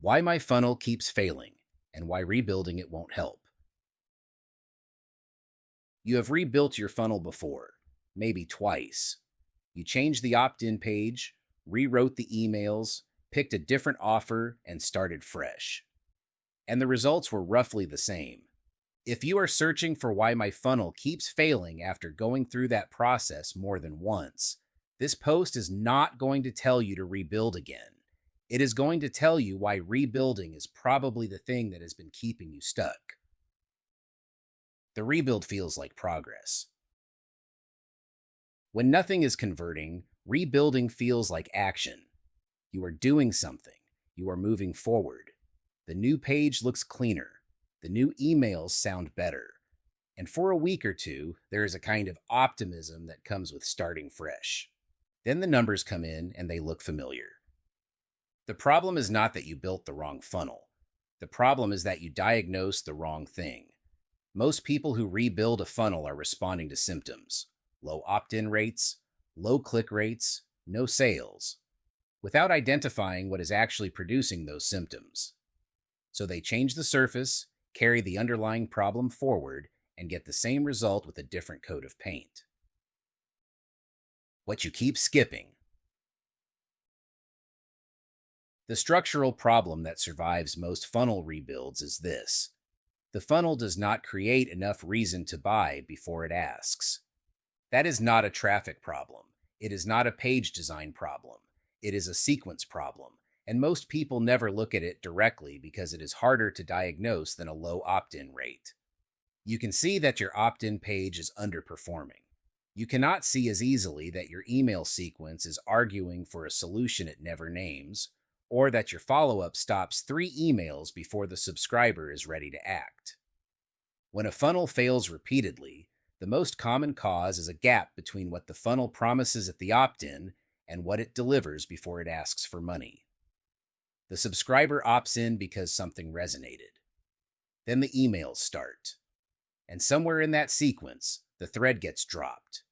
Why my funnel keeps failing and why rebuilding it won't help. You have rebuilt your funnel before, maybe twice. You changed the opt-in page, rewrote the emails, picked a different offer, and started fresh. And the results were roughly the same. If you are searching for why my funnel keeps failing after going through that process more than once, this post is not going to tell you to rebuild again. It is going to tell you why rebuilding is probably the thing that has been keeping you stuck. The rebuild feels like progress. When nothing is converting, rebuilding feels like action. You are doing something. You are moving forward. The new page looks cleaner. The new emails sound better. And for a week or two, there is a kind of optimism that comes with starting fresh. Then the numbers come in and they look familiar. The problem is not that you built the wrong funnel. The problem is that you diagnosed the wrong thing. Most people who rebuild a funnel are responding to symptoms: low opt-in rates, low click rates, no sales, without identifying what is actually producing those symptoms. So they change the surface, carry the underlying problem forward, and get the same result with a different coat of paint. What you keep skipping. The structural problem that survives most funnel rebuilds is this: the funnel does not create enough reason to buy before it asks. That is not a traffic problem. It is not a page design problem. It is a sequence problem, and most people never look at it directly because it is harder to diagnose than a low opt-in rate. You can see that your opt-in page is underperforming. You cannot see as easily that your email sequence is arguing for a solution it never names, or that your follow-up stops 3 emails before the subscriber is ready to act. When a funnel fails repeatedly, the most common cause is a gap between what the funnel promises at the opt-in and what it delivers before it asks for money. The subscriber opts in because something resonated. Then the emails start. And somewhere in that sequence, the thread gets dropped.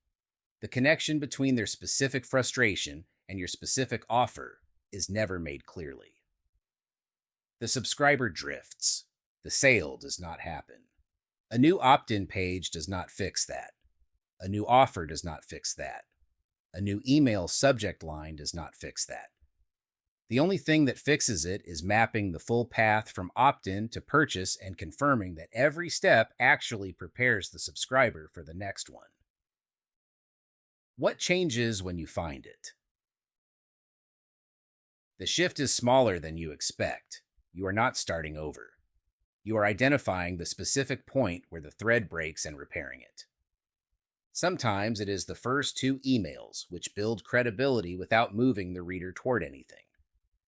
The connection between their specific frustration and your specific offer is never made clearly. The subscriber drifts. The sale does not happen. A new opt-in page does not fix that. A new offer does not fix that. A new email subject line does not fix that. The only thing that fixes it is mapping the full path from opt-in to purchase and confirming that every step actually prepares the subscriber for the next one. What changes when you find it? The shift is smaller than you expect. You are not starting over. You are identifying the specific point where the thread breaks and repairing it. Sometimes it is the first 2 emails, which build credibility without moving the reader toward anything.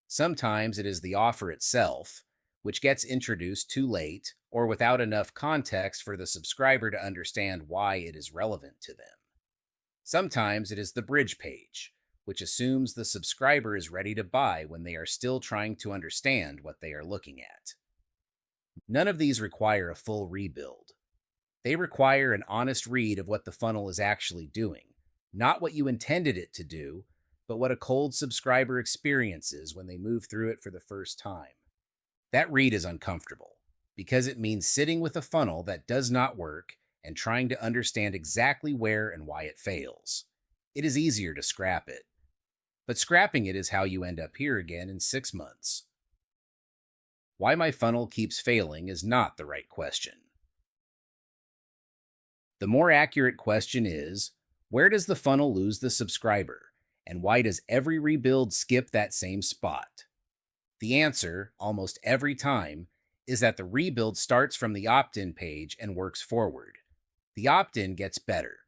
Sometimes it is the offer itself, which gets introduced too late or without enough context for the subscriber to understand why it is relevant to them. Sometimes it is the bridge page, which assumes the subscriber is ready to buy when they are still trying to understand what they are looking at. None of these require a full rebuild. They require an honest read of what the funnel is actually doing, not what you intended it to do, but what a cold subscriber experiences when they move through it for the first time. That read is uncomfortable, because it means sitting with a funnel that does not work and trying to understand exactly where and why it fails. It is easier to scrap it. But scrapping it is how you end up here again in 6 months. Why my funnel keeps failing is not the right question. The more accurate question is, where does the funnel lose the subscriber? And why does every rebuild skip that same spot? The answer, almost every time, is that the rebuild starts from the opt-in page and works forward. The opt-in gets better.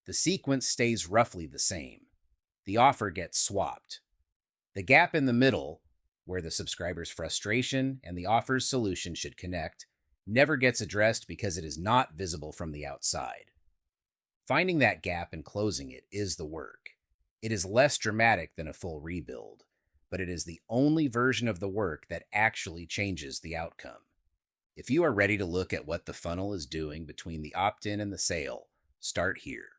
The sequence stays roughly the same. The offer gets swapped. The gap in the middle, where the subscriber's frustration and the offer's solution should connect, never gets addressed because it is not visible from the outside. Finding that gap and closing it is the work. It is less dramatic than a full rebuild, but it is the only version of the work that actually changes the outcome. If you are ready to look at what the funnel is doing between the opt-in and the sale, start here.